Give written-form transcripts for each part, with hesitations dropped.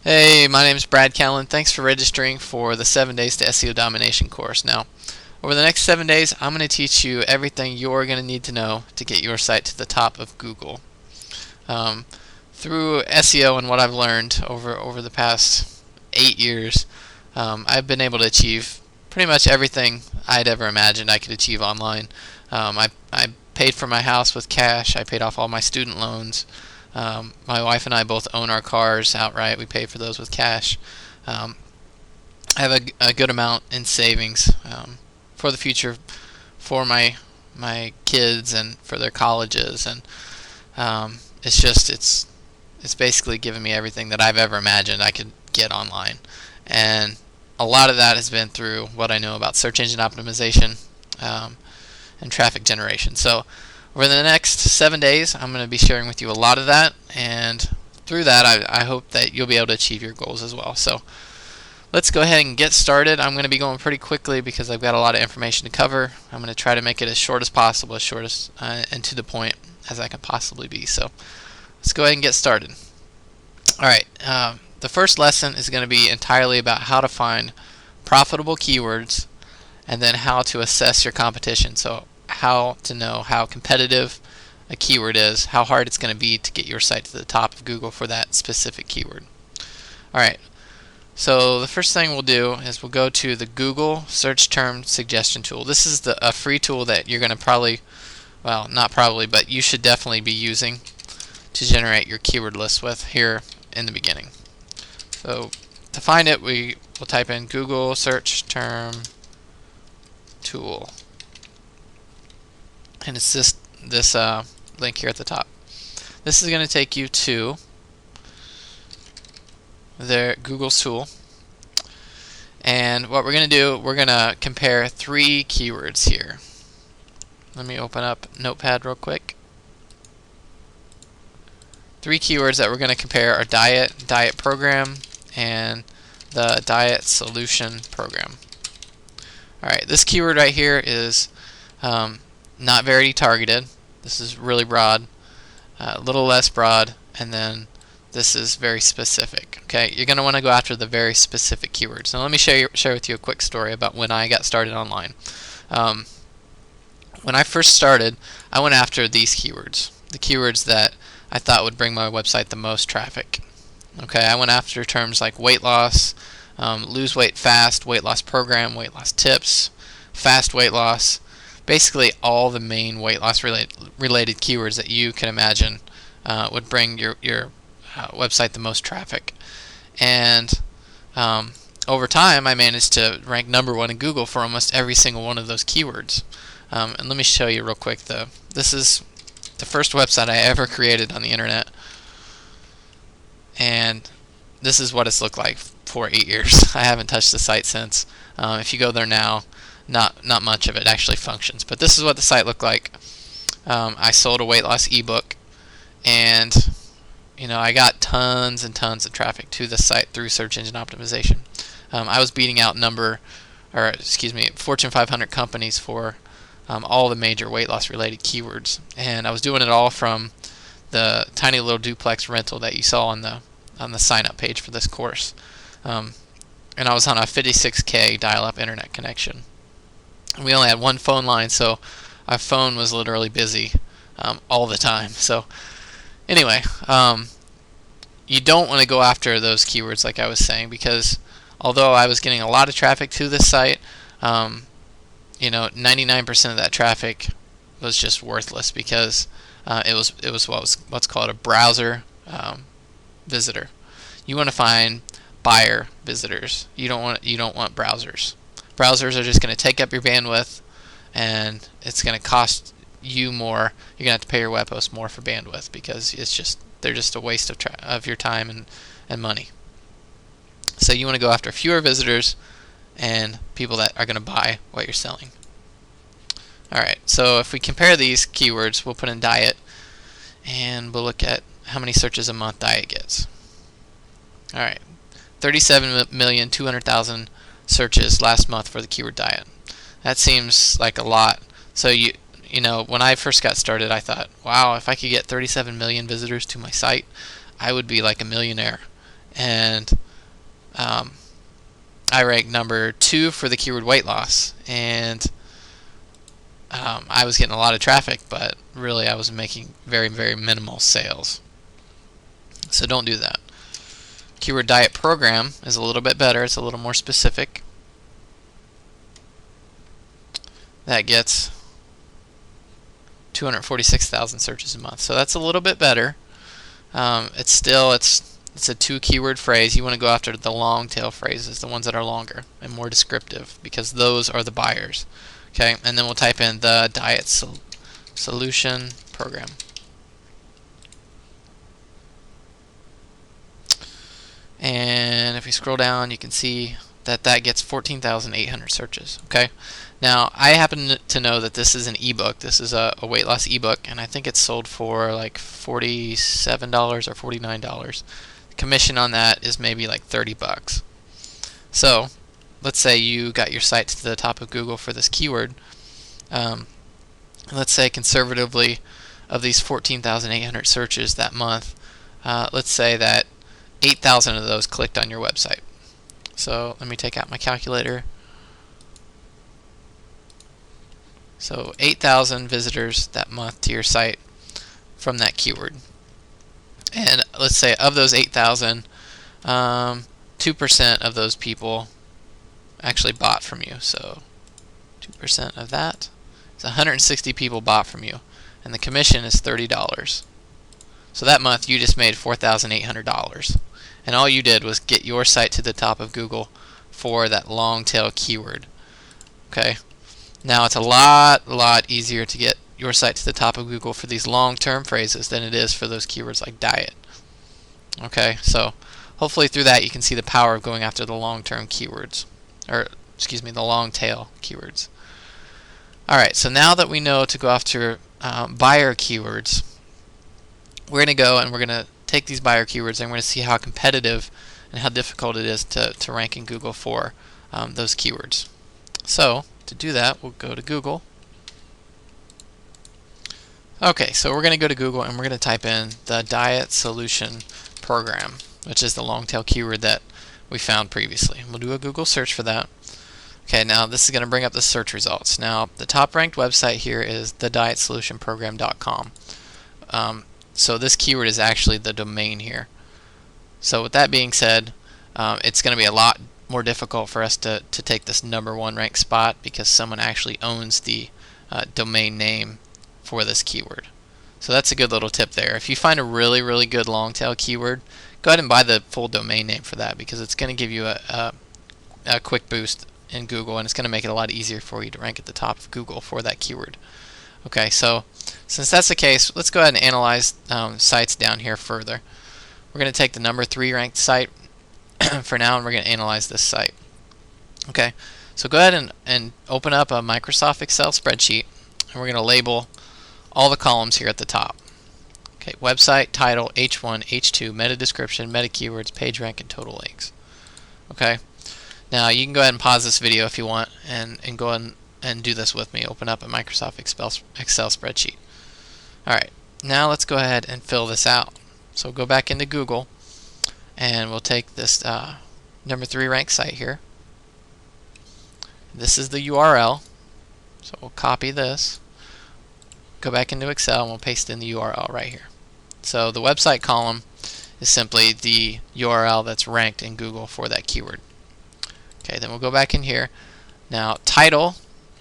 Hey, my name is Brad Callen. Thanks for registering for the 7 Days to SEO Domination course. Now, over the next 7 days, I'm going to teach you everything you're going to need to know to get your site to the top of Google. Um, Through SEO and what I've learned over the past 8 years, I've been able to achieve pretty much everything I'd ever imagined I could achieve online. I paid for my house with cash. I paid off all my student loans. My wife and I both own our cars outright. We pay for those with cash. Um, I have a good amount in savings for the future, for my kids and for their colleges, and it's basically given me everything that I've ever imagined I could get online, and a lot of that has been through what I know about search engine optimization and traffic generation. So over the next 7 days, I'm going to be sharing with you a lot of that, and through that, I hope that you'll be able to achieve your goals as well. So let's go ahead and get started. I'm going to be going pretty quickly because I've got a lot of information to cover. I'm going to try to make it as short as possible, as short as and to the point as I can possibly be. So let's go ahead and get started. All right. The first lesson is going to be entirely about how to find profitable keywords and then how to assess your competition. So how to know how competitive a keyword is, how hard it's going to be to get your site to the top of Google for that specific keyword. All right. So the first thing we'll do is we'll go to the Google Search Term Suggestion tool. This is a free tool that you're going to probably, well, not probably, but you should definitely be using to generate your keyword list with here in the beginning. So to find it, we will type in Google Search Term Tool, and it's this link here at the top. This is going to take you to their Google's tool, and what we're going to do, we're going to compare 3 keywords here. Let me open up Notepad real quick. 3 keywords that we're going to compare are diet program, and the diet solution program. Alright, this keyword right here is not very targeted. This is really broad, a little less broad, and then this is very specific. Okay, you're going to want to go after the very specific keywords. Now let me share with you a quick story about when I got started online. When I first started, I went after these keywords, the keywords that I thought would bring my website the most traffic. Okay, I went after terms like weight loss, lose weight fast, weight loss program, weight loss tips, fast weight loss, basically all the main weight loss related keywords that you can imagine would bring your website the most traffic. And over time, I managed to rank #1 in Google for almost every single one of those keywords. And let me show you real quick. This is the first website I ever created on the internet, and this is what it's looked like for 8 years. I haven't touched the site since. If you go there now, not much of it actually functions, but this is what the site looked like. I sold a weight loss ebook, and I got tons and tons of traffic to the site through search engine optimization. I was beating out Fortune 500 companies for all the major weight loss related keywords, and I was doing it all from the tiny little duplex rental that you saw on the sign up page for this course. And I was on a 56K dial-up internet connection. And we only had one phone line, so our phone was literally busy all the time. So anyway, you don't want to go after those keywords like I was saying, because although I was getting a lot of traffic to this site, 99% of that traffic was just worthless because it was what's called a browser visitor. You want to find buyer visitors. You don't want browsers. Browsers are just going to take up your bandwidth, and it's going to cost you more. You're going to have to pay your web host more for bandwidth because they're just a waste of your time and money. So you want to go after fewer visitors and people that are going to buy what you're selling. Alright, so if we compare these keywords, we'll put in diet, and we'll look at how many searches a month diet gets. Alright, 37,200,000 searches last month for the keyword diet. That seems like a lot. So when I first got started, I thought, wow, if I could get 37 million visitors to my site, I would be like a millionaire. and I ranked number 2 for the keyword weight loss, and I was getting a lot of traffic, but really I was making very, very minimal sales. So don't do that. Keyword diet program is a little bit better. It's a little more specific. That gets 246,000 searches a month. So that's a little bit better. It's a 2 keyword phrase. You want to go after the long tail phrases, the ones that are longer and more descriptive, because those are the buyers. Okay, and then we'll type in the diet solution program. And if we scroll down, you can see that that gets 14,800 searches. Okay, now I happen to know that this is an ebook. This is a weight loss ebook, and I think it's sold for like $47 or $49. Commission on that is maybe like $30. So let's say you got your site to the top of Google for this keyword. Let's say conservatively, of these 14,800 searches that month, let's say that 8,000 of those clicked on your website. So let me take out my calculator. So 8,000 visitors that month to your site from that keyword. And let's say of those 8,000, 2% of those people actually bought from you. So 2% of that is 160 people bought from you, and the commission is $30. So that month you just made $4,800, and all you did was get your site to the top of Google for that long tail keyword. Okay, now it's a lot easier to get your site to the top of Google for these long-term phrases than it is for those keywords like diet. Okay, so hopefully through that you can see the power of going after the long-term keywords, or excuse me, the long tail keywords. Alright, so now that we know to go after buyer keywords, we're going to go and we're going to take these buyer keywords and we're going to see how competitive and how difficult it is to rank in Google for those keywords. So to do that, we'll go to Google. Okay, so we're going to go to Google and we're going to type in the diet solution program, which is the long tail keyword that we found previously. We'll do a Google search for that. Okay, now this is going to bring up the search results. Now the top ranked website here is thedietsolutionprogram.com. So this keyword is actually the domain here. So with that being said, it's going to be a lot more difficult for us to take this #1 ranked spot because someone actually owns the domain name for this keyword. So that's a good little tip there. If you find a really good long tail keyword, go ahead and buy the full domain name for that, because it's going to give you a quick boost in Google, and it's going to make it a lot easier for you to rank at the top of Google for that keyword. Okay, so since that's the case, let's go ahead and analyze sites down here further. We're going to take the #3 ranked site for now, and we're going to analyze this site. Okay, so go ahead and open up a Microsoft Excel spreadsheet, and we're going to label all the columns here at the top. Okay, website, title, H1, H2, meta description, meta keywords, page rank, and total links. Okay, now you can go ahead and pause this video if you want and go ahead and do this with me. Open up a Microsoft Excel spreadsheet. Alright, now let's go ahead and fill this out. So go back into Google and we'll take this #3 ranked site here. This is the URL, so we'll copy this, go back into Excel, and we'll paste in the URL right here. So the website column is simply the URL that's ranked in Google for that keyword. Okay, then we'll go back in here. Now title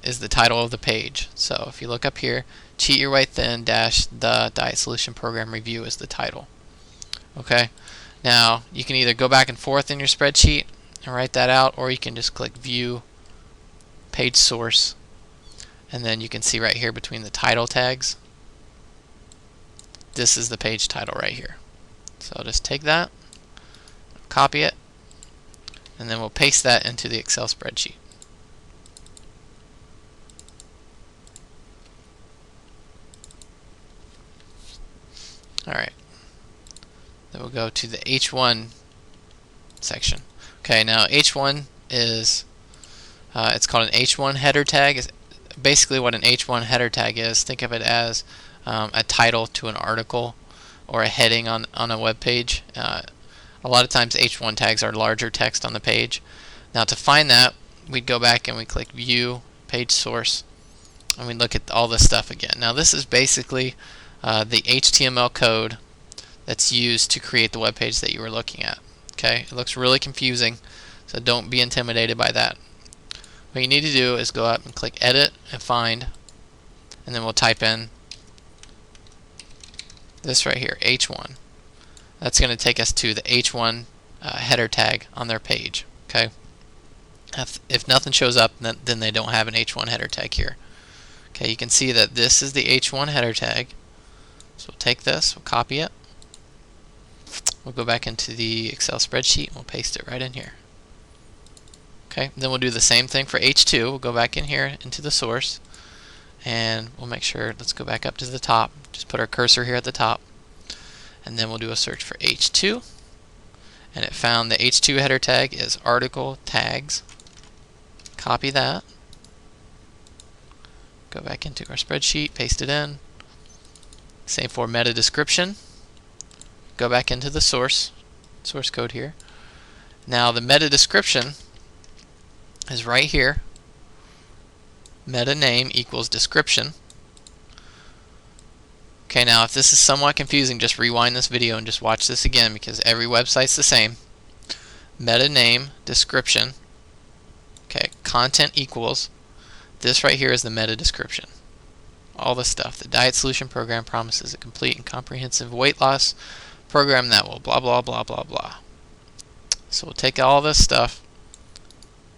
is the title of the page. So if you look up here, Cheat Your Way Thin - the Diet Solution Program Review is the title. Okay, now you can either go back and forth in your spreadsheet and write that out, or you can just click View, Page Source, and then you can see right here between the title tags, this is the page title right here. So I'll just take that, copy it, and then we'll paste that into the Excel spreadsheet. Alright, then we'll go to the H1 section. Okay, now H1 is, it's called an H1 header tag. It's basically what an H1 header tag is. Think of it as a title to an article or a heading on a web page. A A lot of times H1 tags are larger text on the page. Now to find that, we'd go back and we click View, Page Source, and we look at all this stuff again. Now this is basically the HTML code that's used to create the web page that you were looking at. Okay, it looks really confusing, so don't be intimidated by that. What you need to do is go up and click Edit and Find, and then we'll type in this right here, H1. That's going to take us to the H1 header tag on their page. Okay. If nothing shows up, then they don't have an H1 header tag here. Okay, you can see that this is the H1 header tag. So we'll take this, we'll copy it. We'll go back into the Excel spreadsheet and we'll paste it right in here. Okay, then we'll do the same thing for H2. We'll go back in here into the source and we'll make sure, let's go back up to the top. Just put our cursor here at the top. And then we'll do a search for H2. And it found the H2 header tag is article tags. Copy that. Go back into our spreadsheet, paste it in. Same for meta description. Go back into the source code here. Now the meta description is right here. Meta name equals description. Okay, now if this is somewhat confusing, just rewind this video and just watch this again because every website's the same. Meta name description. Okay, content equals. This right here is the meta description. All the stuff. The diet solution program promises a complete and comprehensive weight loss program that will blah blah blah blah blah. So we'll take all this stuff,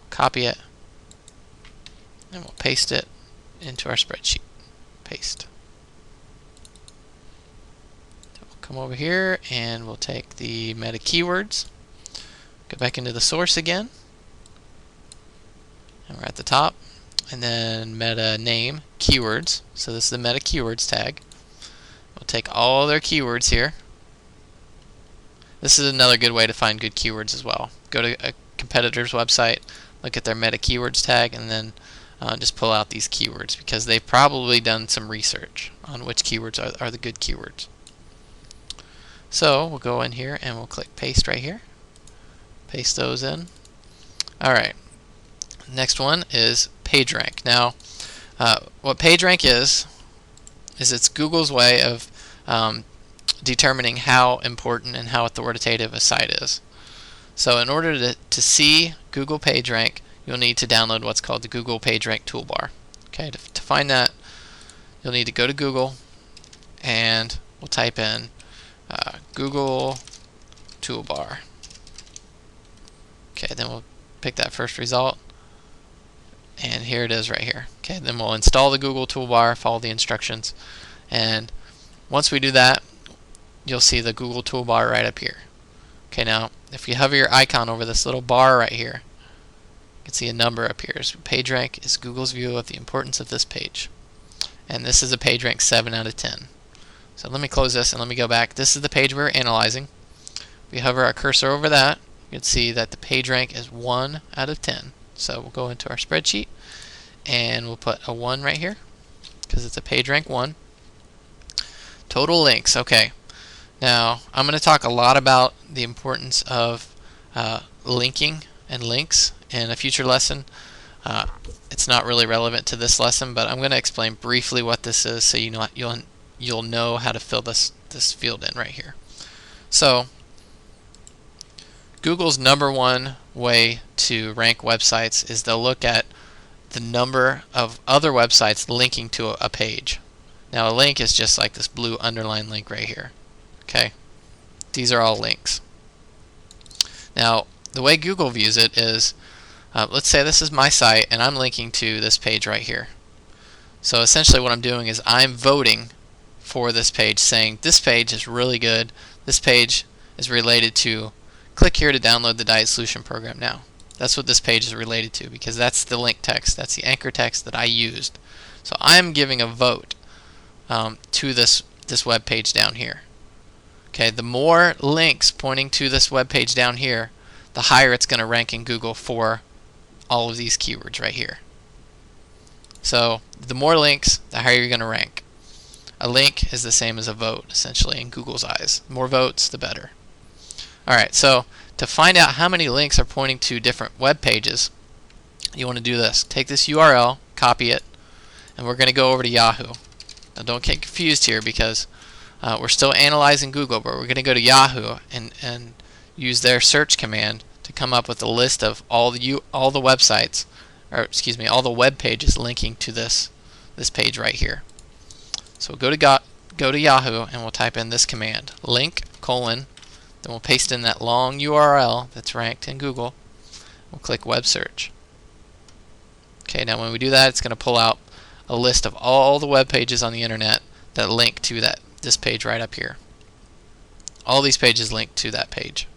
copy it, and we'll paste it into our spreadsheet. Paste. So we'll come over here and we'll take the meta keywords, go back into the source again, and we're at the top, and then meta name keywords. So this is the meta keywords tag. We'll take all their keywords here. This is another good way to find good keywords as well. Go to a competitor's website, look at their meta keywords tag, and then just pull out these keywords because they've probably done some research on which keywords are the good keywords. So we'll go in here and we'll click paste right here. Paste those in. Alright. Next one is PageRank. Now, what PageRank is it's Google's way of determining how important and how authoritative a site is. So in order to see Google PageRank, you'll need to download what's called the Google PageRank toolbar. Okay, to find that, you'll need to go to Google and we'll type in Google toolbar. Okay, then we'll pick that first result. And here it is right here. Okay, then we'll install the Google toolbar, follow the instructions, and once we do that, you'll see the Google toolbar right up here. Okay, now if you hover your icon over this little bar right here, you can see a number up here. So PageRank is Google's view of the importance of this page, and this is a PageRank 7 out of 10. So let me close this and let me go back. This is the page we're analyzing. If we hover our cursor over that, you can see that the PageRank is 1 out of 10. So we'll go into our spreadsheet and we'll put a 1 right here because it's a PageRank 1. Total links. Okay. Now I'm going to talk a lot about the importance of linking and links in a future lesson. It's not really relevant to this lesson, but I'm going to explain briefly what this is so you'll know how to fill this field in right here. So Google's #1 way to rank websites is they'll look at the number of other websites linking to a page. Now a link is just like this blue underline link right here. Okay, these are all links. Now the way Google views it is, let's say this is my site and I'm linking to this page right here. So essentially what I'm doing is I'm voting for this page, saying this page is really good, this page is related to, click here to download the Diet Solution program now. That's what this page is related to because that's the link text, that's the anchor text that I used. So I'm giving a vote to this web page down here. Okay, the more links pointing to this web page down here, the higher it's going to rank in Google for all of these keywords right here. So the more links, the higher you're going to rank. A link is the same as a vote essentially in Google's eyes. The more votes, the better. Alright, so to find out how many links are pointing to different web pages, you want to do this. Take this URL, copy it, and we're going to go over to Yahoo. Now don't get confused here because we're still analyzing Google, but we're going to go to Yahoo and use their search command to come up with a list of all the websites, or excuse me, all the web pages linking to this page right here. So we'll go to Yahoo and we'll type in this command, link : then we'll paste in that long URL that's ranked in Google. We'll click web search. Okay, now when we do that, it's going to pull out a list of all the web pages on the internet that link to this page right up here. All these pages link to that page.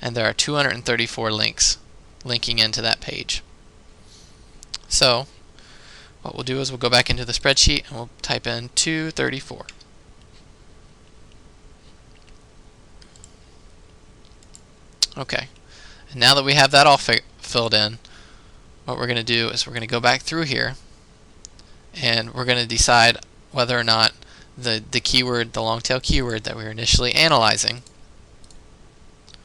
And there are 234 links linking into that page. So what we'll do is we'll go back into the spreadsheet and we'll type in 234. Okay, and now that we have that all filled in, what we're going to do is we're going to go back through here and we're going to decide whether or not the keyword, the long tail keyword that we were initially analyzing,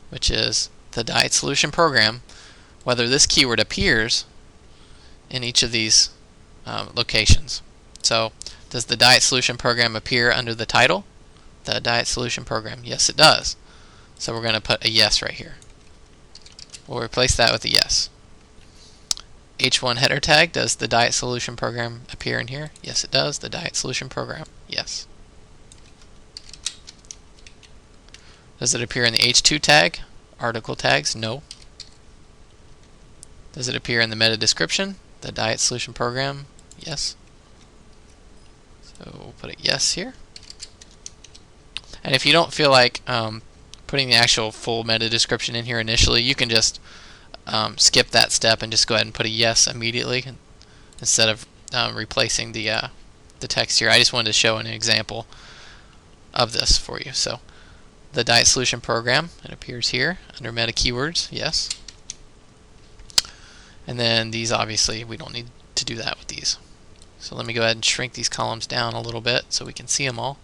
which is the diet solution program, whether this keyword appears in each of these locations. So does the diet solution program appear under the title? The diet solution program, yes it does. So we're going to put a yes right here. We'll replace that with a yes. H1 header tag, does the diet solution program appear in here? Yes it does. The diet solution program, yes. Does it appear in the H2 tag? Article tags, no. Does it appear in the meta description? The diet solution program, yes. So we'll put a yes here. And if you don't feel like putting the actual full meta description in here initially, you can just skip that step and just go ahead and put a yes immediately instead of replacing the text here. I just wanted to show an example of this for you. So the diet solution program, it appears here under meta keywords, yes. And then these, obviously we don't need to do that with these. So let me go ahead and shrink these columns down a little bit so we can see them all.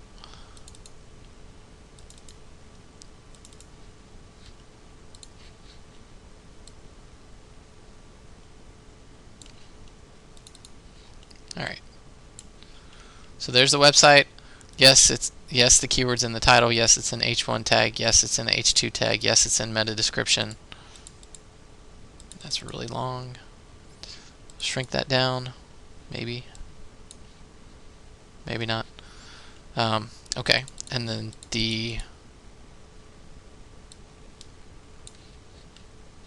Alright, so there's the website. Yes, the keyword's in the title. Yes, it's in H1 tag. Yes, it's in the H2 tag. Yes, it's in meta description. That's really long. Shrink that down. Maybe not. Okay, and then the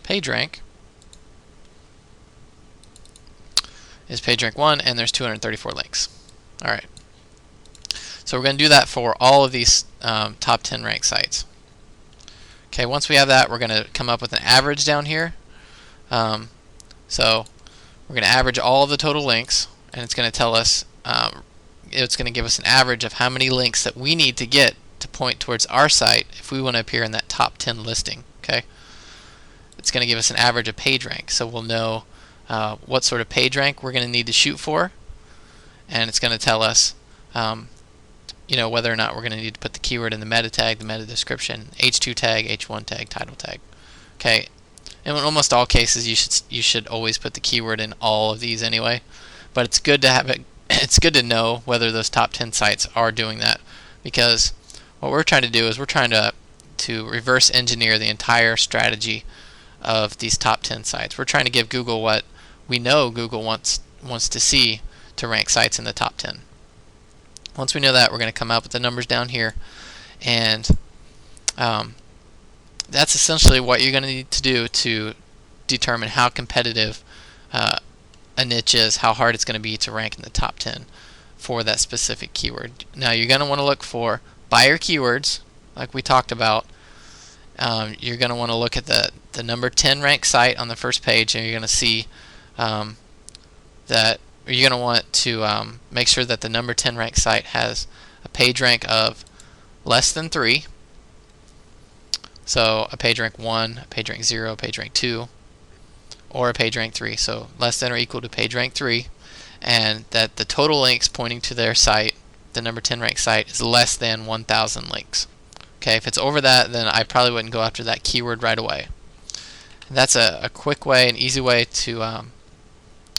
page rank is page rank 1, and there's 234 links. Alright. So we're going to do that for all of these top 10 ranked sites. Okay, once we have that, we're going to come up with an average down here. So we're going to average all of the total links, and it's going to tell us, it's going to give us an average of how many links that we need to get to point towards our site if we want to appear in that top 10 listing. Okay, it's going to give us an average of page rank, so we'll know what sort of page rank we're going to need to shoot for, and it's going to tell us whether or not we're going to need to put the keyword in the meta tag, the meta description, H2 tag, H1 tag, title tag. Okay, in almost all cases you should always put the keyword in all of these anyway, but it's good to have it. It's good to know whether those top 10 sites are doing that, because what we're trying to do is we're trying to reverse engineer the entire strategy of these top 10 sites. We're trying to give Google what we know Google wants to see to rank sites in the top 10. Once we know that, we're going to come up with the numbers down here, and that's essentially what you're going to need to do to determine how competitive a niche is, how hard it's going to be to rank in the top 10 for that specific keyword. Now you're going to want to look for buyer keywords, like we talked about. You're going to want to look at the number 10 ranked site on the first page, and you're going to see that you're going to want to make sure that the number 10 ranked site has a page rank of less than 3. So a page rank 1, a page rank 0, a page rank 2, or a page rank 3. So less than or equal to page rank 3, and that the total links pointing to their site, the number 10 ranked site, is less than 1,000 links. Okay, if it's over that, then I probably wouldn't go after that keyword right away. And that's a quick way, an easy way to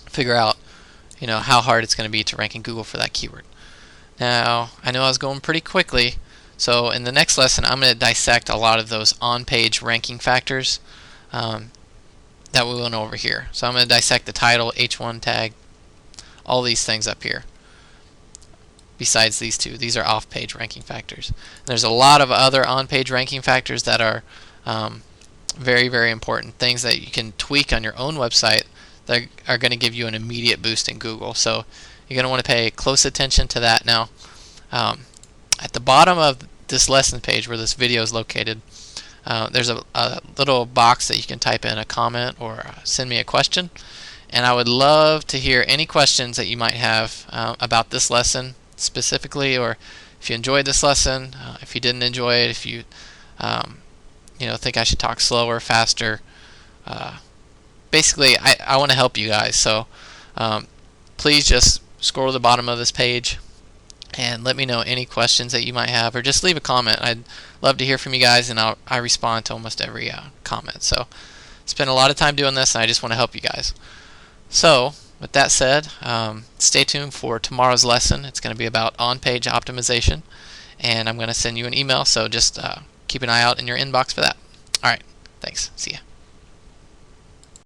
figure out, how hard it's going to be to rank in Google for that keyword. Now, I know I was going pretty quickly, so in the next lesson, I'm going to dissect a lot of those on-page ranking factors that we went over here. So I'm going to dissect the title, H1 tag, all these things up here. Besides these two, these are off-page ranking factors. There's a lot of other on-page ranking factors that are very, very important, things that you can tweak on your own website that are going to give you an immediate boost in Google. So you're going to want to pay close attention to that. Now, at the bottom of this lesson page where this video is located, there's a little box that you can type in a comment or send me a question. And I would love to hear any questions that you might have about this lesson specifically, or if you enjoyed this lesson, if you didn't enjoy it, if you think I should talk slower, faster. Basically, I want to help you guys, so please just scroll to the bottom of this page and let me know any questions that you might have, or just leave a comment. I'd love to hear from you guys, and I respond to almost every comment. So spend a lot of time doing this, and I just want to help you guys. So with that said, stay tuned for tomorrow's lesson. It's going to be about on-page optimization, and I'm going to send you an email, so just keep an eye out in your inbox for that. Alright, thanks. See ya.